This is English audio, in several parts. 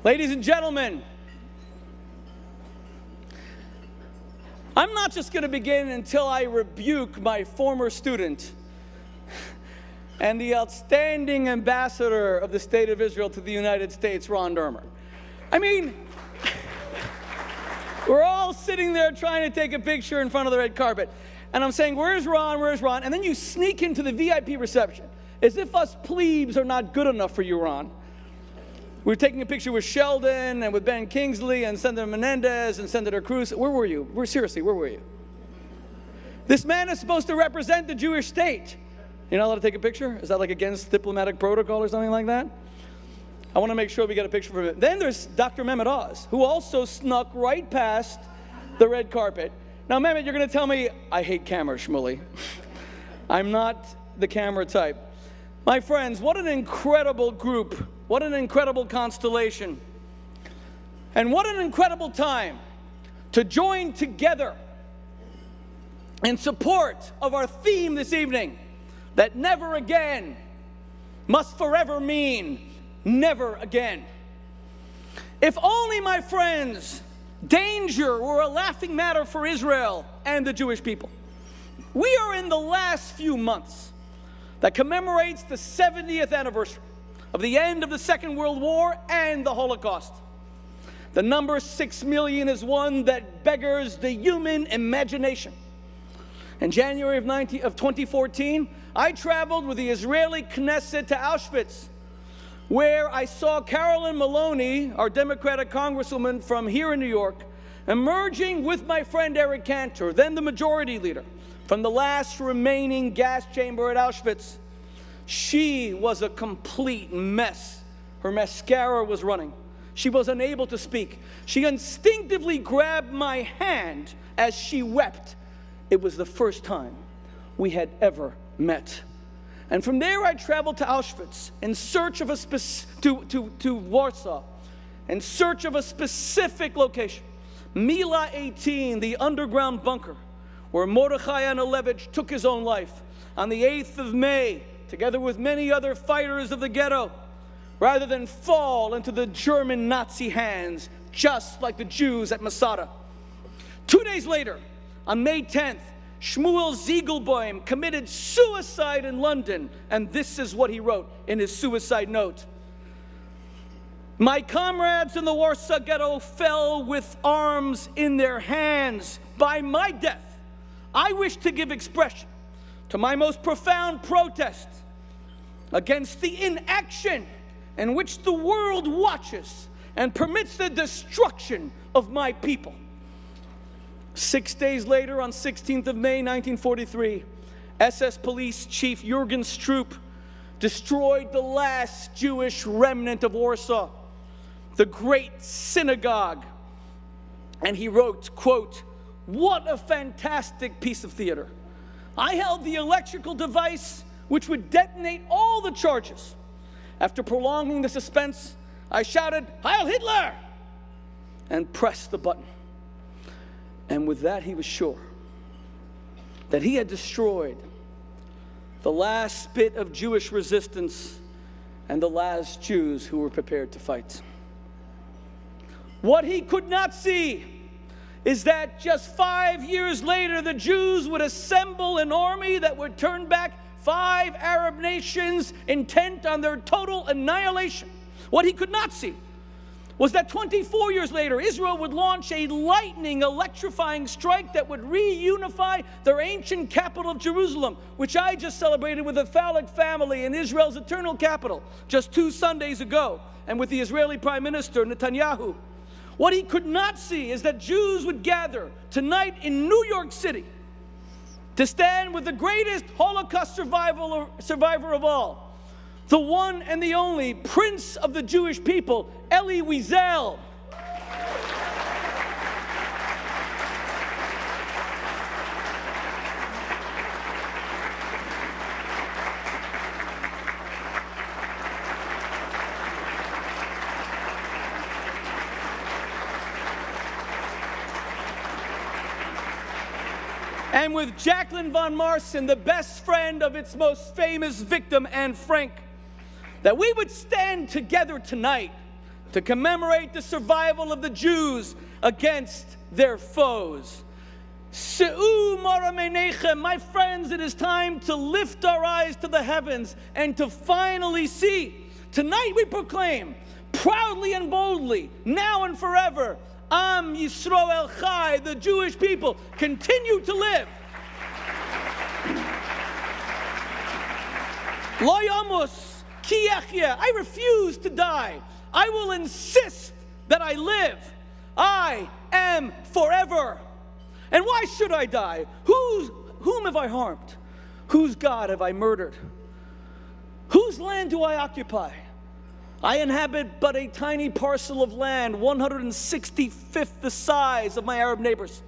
Ladies and gentlemen, I'm not just going to begin until I rebuke my former student and the outstanding ambassador of the State of Israel to the United States, Ron Dermer. I mean, we're all sitting there trying to take a picture in front of the red carpet. And I'm saying, where's Ron, where's Ron? And then you sneak into the VIP reception, as if us plebes are not good enough for you, Ron. We were taking a picture with Sheldon and with Ben Kingsley and Senator Menendez and Senator Cruz. Where were you? Seriously, where were you? This man is supposed to represent the Jewish state. You're not allowed to take a picture? Is that like against diplomatic protocol or something like that? I want to make sure we get a picture of him. Then there's Dr. Mehmet Oz, who also snuck right past the red carpet. Now, Mehmet, you're going to tell me, I hate cameras, Shmuley. I'm not the camera type. My friends, what an incredible group. What an incredible constellation. And what an incredible time to join together in support of our theme this evening, that never again must forever mean never again. If only, my friends, danger were a laughing matter for Israel and the Jewish people. We are in the last few months that commemorates the 70th anniversary of the end of the Second World War and the Holocaust. The number 6 million is one that beggars the human imagination. In January of 2014, I traveled with the Israeli Knesset to Auschwitz, where I saw Carolyn Maloney, our Democratic Congresswoman from here in New York, emerging with my friend Eric Cantor, then the majority leader, from the last remaining gas chamber at Auschwitz. She was a complete mess. Her mascara was running. She was unable to speak. She instinctively grabbed my hand as she wept. It was the first time we had ever met. And from there I traveled to Auschwitz in search of to Warsaw, in search of a specific location. Mila 18, the underground bunker, where Mordechai Analevich took his own life on the 8th of May, together with many other fighters of the ghetto, rather than fall into the German Nazi hands, just like the Jews at Masada. 2 days later, on May 10th, Shmuel Ziegelbaum committed suicide in London, and this is what he wrote in his suicide note. My comrades in the Warsaw Ghetto fell with arms in their hands. By my death, I wish to give expression to my most profound protest against the inaction in which the world watches and permits the destruction of my people. 6 days later, on 16th of May, 1943, SS Police Chief Jürgen Stroop destroyed the last Jewish remnant of Warsaw, the great synagogue. And he wrote, quote, "What a fantastic piece of theater. I held the electrical device which would detonate all the charges. After prolonging the suspense, I shouted, 'Heil Hitler!' and pressed the button." And with that, he was sure that he had destroyed the last bit of Jewish resistance and the last Jews who were prepared to fight. What he could not see is that just 5 years later, the Jews would assemble an army that would turn back 5 Arab nations intent on their total annihilation. What he could not see was that 24 years later, Israel would launch a lightning, electrifying strike that would reunify their ancient capital of Jerusalem, which I just celebrated with the Phallic family in Israel's eternal capital just 2 Sundays ago, and with the Israeli Prime Minister Netanyahu. What he could not see is that Jews would gather tonight in New York City to stand with the greatest Holocaust survivor of all, the one and the only Prince of the Jewish people, Elie Wiesel. And with Jacqueline von Marsen, the best friend of its most famous victim, Anne Frank, that we would stand together tonight to commemorate the survival of the Jews against their foes. Se'u maraminechem, my friends, it is time to lift our eyes to the heavens and to finally see. Tonight we proclaim, proudly and boldly, now and forever, Am Yisrael Chai, the Jewish people, continue to live. Lo yamus ki yachya, I refuse to die. I will insist that I live. I am forever. And why should I die? Whom have I harmed? Whose God have I murdered? Whose land do I occupy? I inhabit but a tiny parcel of land, 165th the size of my Arab neighbors.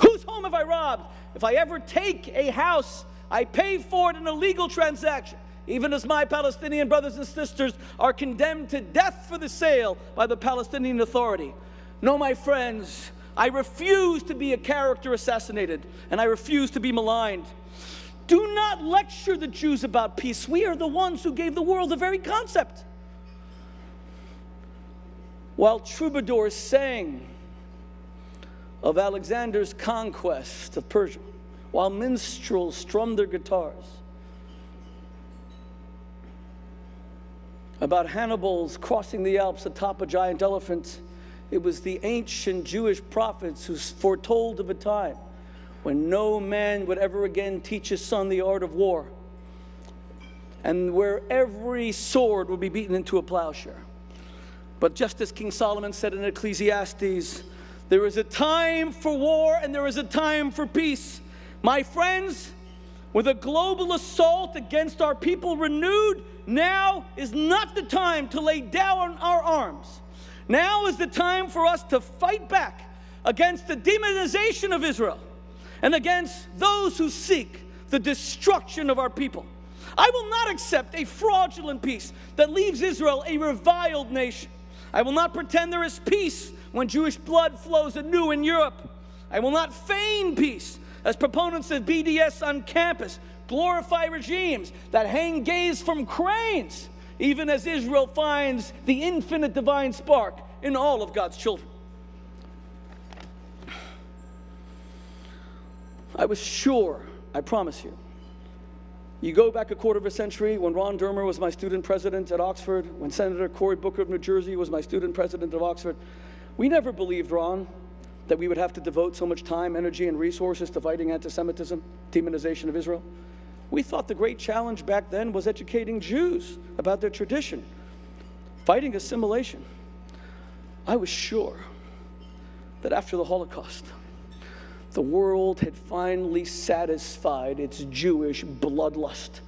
Whose home have I robbed? If I ever take a house, I pay for it in a legal transaction, even as my Palestinian brothers and sisters are condemned to death for the sale by the Palestinian Authority. No, my friends, I refuse to be a character assassinated, and I refuse to be maligned. Do not lecture the Jews about peace. We are the ones who gave the world the very concept. While troubadours sang of Alexander's conquest of Persia, while minstrels strummed their guitars about Hannibal's crossing the Alps atop a giant elephant, it was the ancient Jewish prophets who foretold of a time when no man would ever again teach his son the art of war, and where every sword would be beaten into a plowshare. But just as King Solomon said in Ecclesiastes, there is a time for war and there is a time for peace. My friends, with a global assault against our people renewed, now is not the time to lay down our arms. Now is the time for us to fight back against the demonization of Israel and against those who seek the destruction of our people. I will not accept a fraudulent peace that leaves Israel a reviled nation. I will not pretend there is peace when Jewish blood flows anew in Europe. I will not feign peace as proponents of BDS on campus glorify regimes that hang gays from cranes, even as Israel finds the infinite divine spark in all of God's children. I was sure, I promise you. You go back a quarter of a century when Ron Dermer was my student president at Oxford, when Senator Cory Booker of New Jersey was my student president of Oxford. We never believed, Ron, that we would have to devote so much time, energy, and resources to fighting anti-Semitism, demonization of Israel. We thought the great challenge back then was educating Jews about their tradition, fighting assimilation. I was sure that after the Holocaust, the world had finally satisfied its Jewish bloodlust.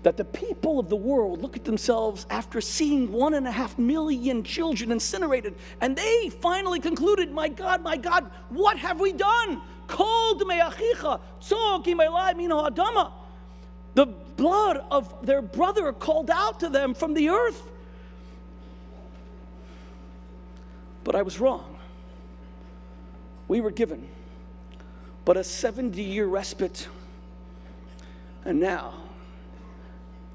That the people of the world look at themselves after seeing 1.5 million children incinerated, and they finally concluded, my God, what have we done? The blood of their brother called out to them from the earth. But I was wrong. We were given but a 70-year respite. And now,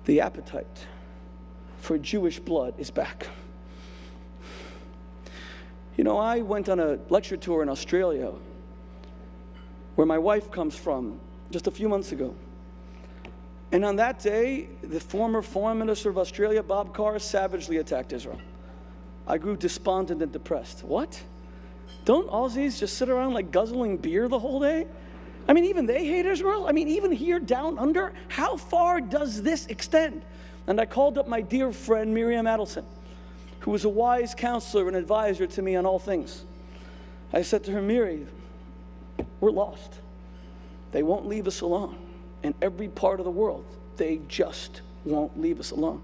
the appetite for Jewish blood is back. You know, I went on a lecture tour in Australia, where my wife comes from, just a few months ago. And on that day, the former Foreign Minister of Australia, Bob Carr, savagely attacked Israel. I grew despondent and depressed. What? Don't Aussies just sit around like guzzling beer the whole day? I mean, even they hate Israel? I mean, even here down under? How far does this extend? And I called up my dear friend Miriam Adelson, who was a wise counselor and advisor to me on all things. I said to her, Miri, we're lost. They won't leave us alone. In every part of the world, they just won't leave us alone.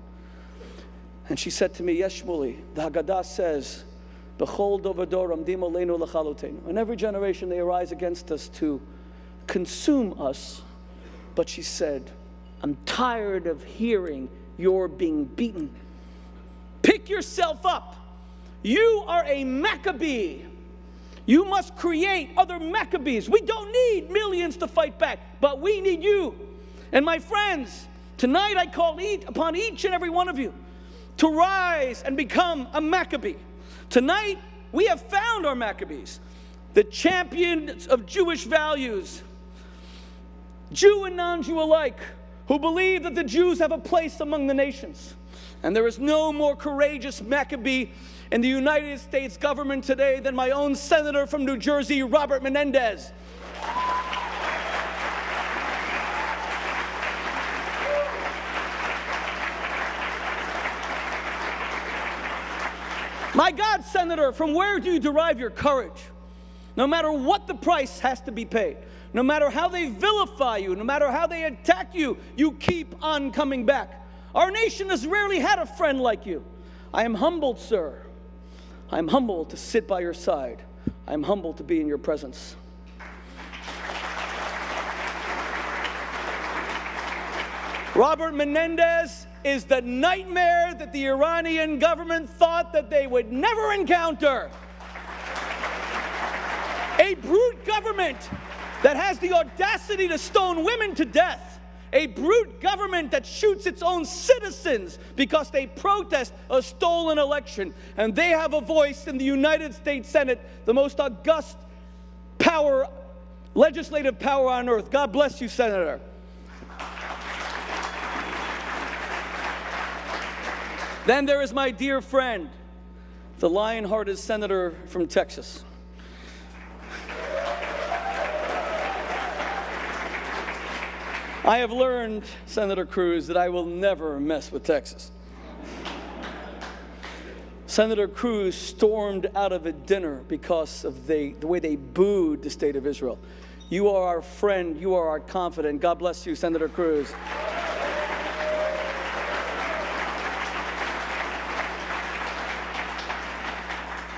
And she said to me, yes, Shmuley, the Haggadah says, in every generation they arise against us to consume us. But she said, I'm tired of hearing you're being beaten. Pick yourself up. You are a Maccabee. You must create other Maccabees. We don't need millions to fight back, but we need you. And my friends, tonight I call upon each and every one of you to rise and become a Maccabee. Tonight, we have found our Maccabees, the champions of Jewish values, Jew and non-Jew alike, who believe that the Jews have a place among the nations. And there is no more courageous Maccabee in the United States government today than my own senator from New Jersey, Robert Menendez. My God, Senator, from where do you derive your courage? No matter what the price has to be paid, no matter how they vilify you, no matter how they attack you, you keep on coming back. Our nation has rarely had a friend like you. I am humbled, sir. I am humbled to sit by your side. I am humbled to be in your presence. Robert Menendez is the nightmare that the Iranian government thought that they would never encounter. A brute government that has the audacity to stone women to death. A brute government that shoots its own citizens because they protest a stolen election. And they have a voice in the United States Senate, the most august power, legislative power on earth. God bless you, Senator. Then there is my dear friend, the lion-hearted senator from Texas. I have learned, Senator Cruz, that I will never mess with Texas. Senator Cruz stormed out of a dinner because of the way they booed the state of Israel. You are our friend. You are our confidant. God bless you, Senator Cruz.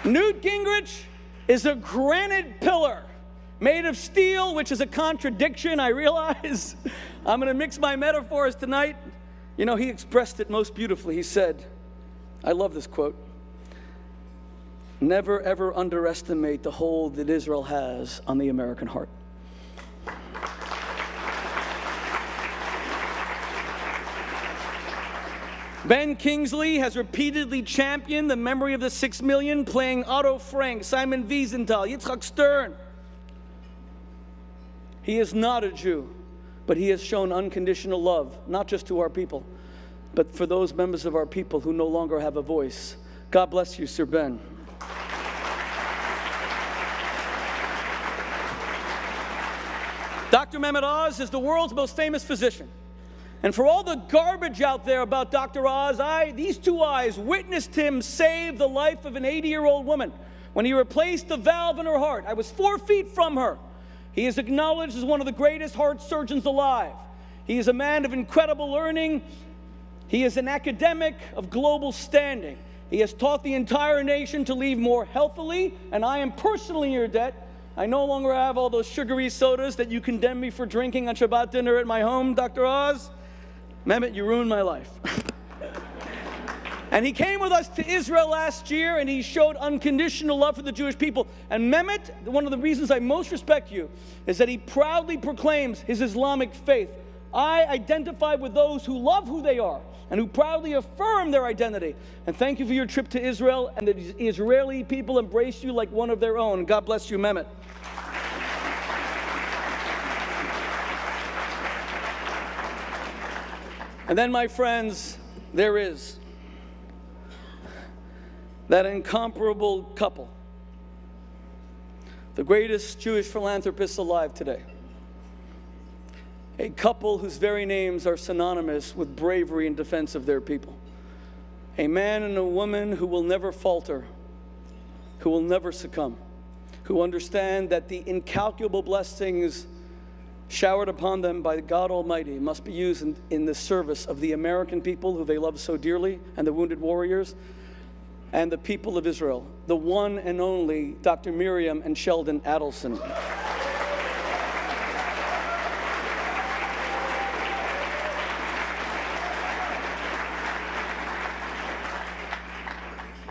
Newt Gingrich is a granite pillar made of steel, which is a contradiction, I realize. I'm going to mix my metaphors tonight. You know, he expressed it most beautifully. He said, I love this quote, "Never ever underestimate the hold that Israel has on the American heart." Ben Kingsley has repeatedly championed the memory of the 6 million, playing Otto Frank, Simon Wiesenthal, Yitzhak Stern. He is not a Jew, but he has shown unconditional love, not just to our people, but for those members of our people who no longer have a voice. God bless you, Sir Ben. Dr. Mehmet Oz is the world's most famous physician. And for all the garbage out there about Dr. Oz, these two eyes witnessed him save the life of an 80-year-old woman when he replaced the valve in her heart. I was 4 feet from her. He is acknowledged as one of the greatest heart surgeons alive. He is a man of incredible learning. He is an academic of global standing. He has taught the entire nation to live more healthily, and I am personally in your debt. I no longer have all those sugary sodas that you condemn me for drinking on Shabbat dinner at my home, Dr. Oz. Mehmet, you ruined my life. And he came with us to Israel last year, and he showed unconditional love for the Jewish people. And Mehmet, one of the reasons I most respect you is that he proudly proclaims his Islamic faith. I identify with those who love who they are and who proudly affirm their identity. And thank you for your trip to Israel, and the Israeli people embrace you like one of their own. God bless you, Mehmet. And then, my friends, there is that incomparable couple, the greatest Jewish philanthropists alive today. A couple whose very names are synonymous with bravery in defense of their people. A man and a woman who will never falter, who will never succumb, who understand that the incalculable blessings showered upon them by God Almighty must be used in the service of the American people who they love so dearly, and the wounded warriors, and the people of Israel, the one and only Dr. Miriam and Sheldon Adelson.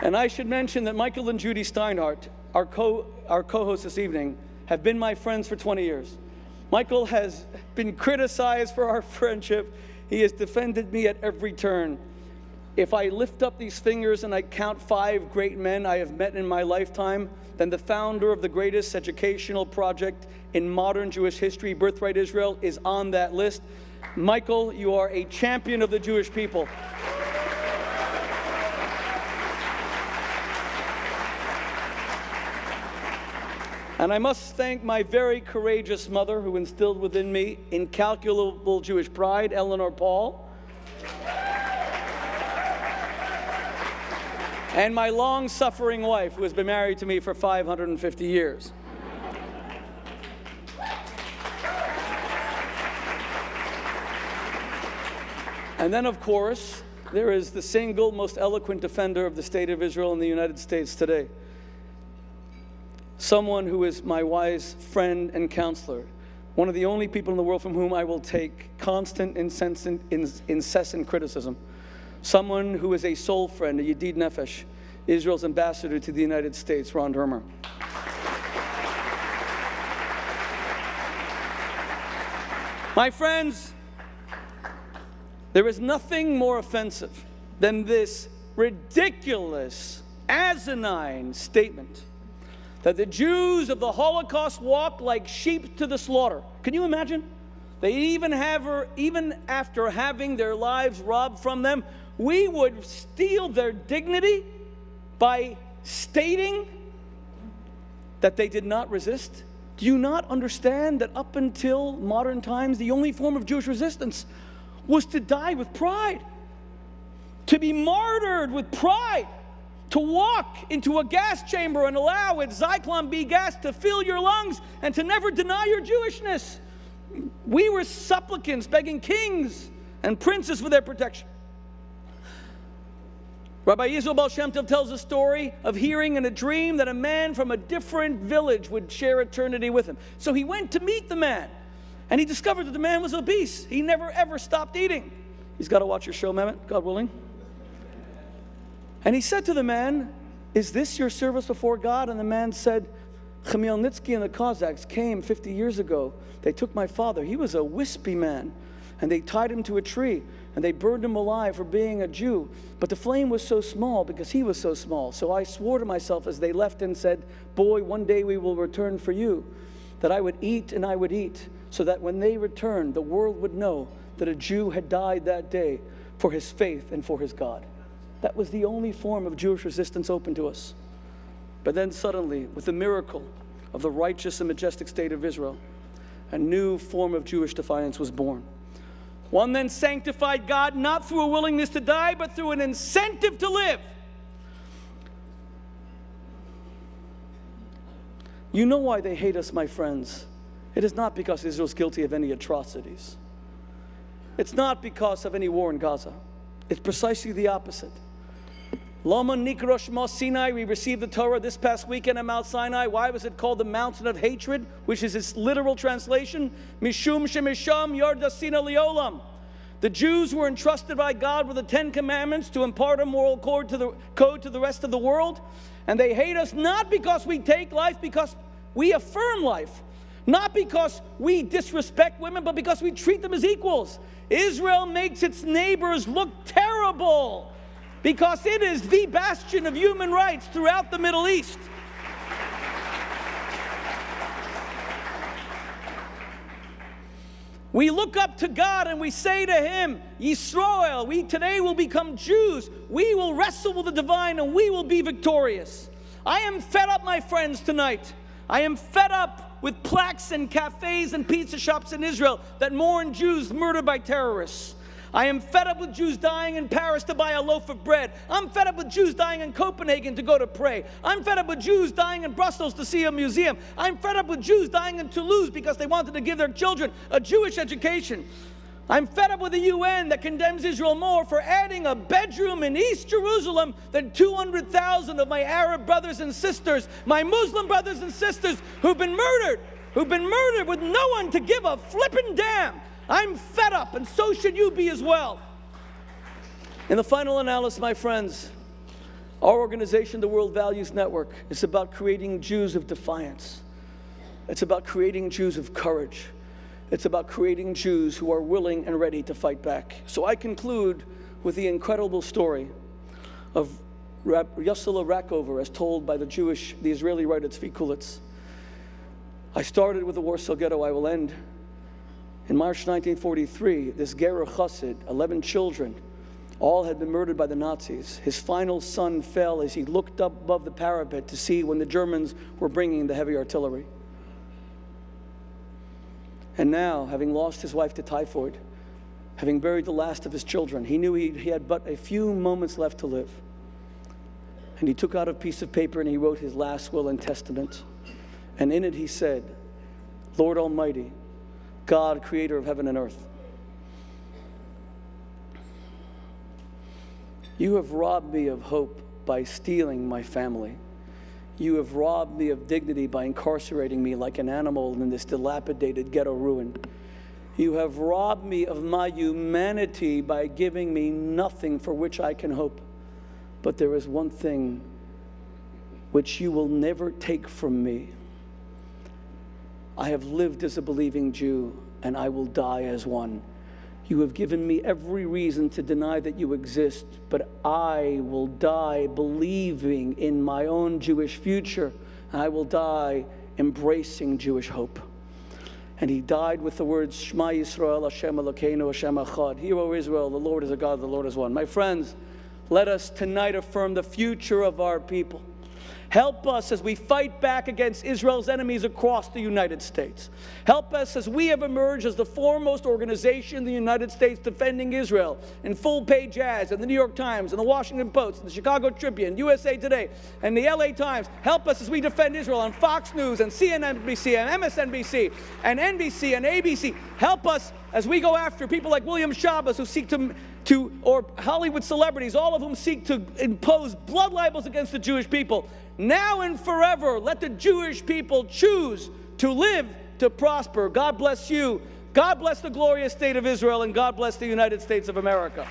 And I should mention that Michael and Judy Steinhardt, our co-hosts this evening, have been my friends for 20 years. Michael has been criticized for our friendship. He has defended me at every turn. If I lift up these fingers and I count 5 great men I have met in my lifetime, then the founder of the greatest educational project in modern Jewish history, Birthright Israel, is on that list. Michael, you are a champion of the Jewish people. And I must thank my very courageous mother who instilled within me incalculable Jewish pride, Eleanor Paul. And my long-suffering wife, who has been married to me for 550 years. And then, of course, there is the single most eloquent defender of the State of Israel in the United States today. Someone who is my wise friend and counselor. One of the only people in the world from whom I will take constant, incessant criticism. Someone who is a soul friend, a Yedid Nefesh, Israel's ambassador to the United States, Ron Dermer. My friends, there is nothing more offensive than this ridiculous, asinine statement that the Jews of the Holocaust walked like sheep to the slaughter. Can you imagine? They even after having their lives robbed from them, we would steal their dignity by stating that they did not resist. Do you not understand that up until modern times, the only form of Jewish resistance was to die with pride, to be martyred with pride, to walk into a gas chamber and allow its Zyklon B gas to fill your lungs and to never deny your Jewishness. We were supplicants begging kings and princes for their protection. Rabbi Yisrael Baal Shem Tov tells a story of hearing in a dream that a man from a different village would share eternity with him. So he went to meet the man, and he discovered that the man was obese. He never ever stopped eating. He's got to watch your show, Mehmet, God willing. And he said to the man, "Is this your service before God?" And the man said, "Chmielnitsky and the Cossacks came 50 years ago. They took my father. He was a wispy man. And they tied him to a tree. And they burned him alive for being a Jew. But the flame was so small because he was so small. So I swore to myself as they left and said, 'Boy, one day we will return for you.' That I would eat and I would eat. So that when they returned, the world would know that a Jew had died that day for his faith and for his God." That was the only form of Jewish resistance open to us. But then suddenly, with the miracle of the righteous and majestic state of Israel, a new form of Jewish defiance was born. One then sanctified God not through a willingness to die, but through an incentive to live. You know why they hate us, my friends. It is not because Israel is guilty of any atrocities. It's not because of any war in Gaza. It's precisely the opposite. Lama Nikra Shema Sinai, we received the Torah this past weekend at Mount Sinai. Why was it called the mountain of hatred, which is its literal translation? Mishum shemisham yardasina liolam. The Jews were entrusted by God with the 10 Commandments to impart a moral code to the rest of the world. And they hate us not because we take life, because we affirm life. Not because we disrespect women, but because we treat them as equals. Israel makes its neighbors look terrible because it is the bastion of human rights throughout the Middle East. We look up to God and we say to Him, Yisrael, we today will become Jews. We will wrestle with the divine and we will be victorious. I am fed up, my friends, tonight. I am fed up with plaques and cafes and pizza shops in Israel that mourn Jews murdered by terrorists. I am fed up with Jews dying in Paris to buy a loaf of bread. I'm fed up with Jews dying in Copenhagen to go to pray. I'm fed up with Jews dying in Brussels to see a museum. I'm fed up with Jews dying in Toulouse because they wanted to give their children a Jewish education. I'm fed up with the UN that condemns Israel more for adding a bedroom in East Jerusalem than 200,000 of my Arab brothers and sisters, my Muslim brothers and sisters who've been murdered with no one to give a flippin' damn. I'm fed up, and so should you be as well. In the final analysis, my friends, our organization, the World Values Network, is about creating Jews of defiance. It's about creating Jews of courage. It's about creating Jews who are willing and ready to fight back. So I conclude with the incredible story of Yossele Rackover, as told by the Israeli writer Tzvi Kulitz. I started with the Warsaw Ghetto, I will end. In March 1943, this Gerer Chassid, 11 children, all had been murdered by the Nazis. His final son fell as he looked up above the parapet to see when the Germans were bringing the heavy artillery. And now, having lost his wife to typhoid, having buried the last of his children, he knew he had but a few moments left to live. And he took out a piece of paper and he wrote his last will and testament. And in it he said, Lord Almighty, God, creator of heaven and earth, you have robbed me of hope by stealing my family. You have robbed me of dignity by incarcerating me like an animal in this dilapidated ghetto ruin. You have robbed me of my humanity by giving me nothing for which I can hope. But there is one thing which you will never take from me. I have lived as a believing Jew, and I will die as one. You have given me every reason to deny that you exist, but I will die believing in my own Jewish future. I will die embracing Jewish hope. And he died with the words, Shema Yisrael, Hashem Elokeinu, Hashem Echad. Hear, O Israel, the Lord is a God, the Lord is one. My friends, let us tonight affirm the future of our people. Help us as we fight back against Israel's enemies across the United States. Help us as we have emerged as the foremost organization in the United States defending Israel in full-page ads in the New York Times and the Washington Post, and the Chicago Tribune, USA Today, and the LA Times. Help us as we defend Israel on Fox News and CNBC and MSNBC and NBC and ABC. Help us as we go after people like William Shabbos who seek or Hollywood celebrities, all of whom seek to impose blood libels against the Jewish people. Now and forever, let the Jewish people choose to live, to prosper. God bless you. God bless the glorious state of Israel, and God bless the United States of America.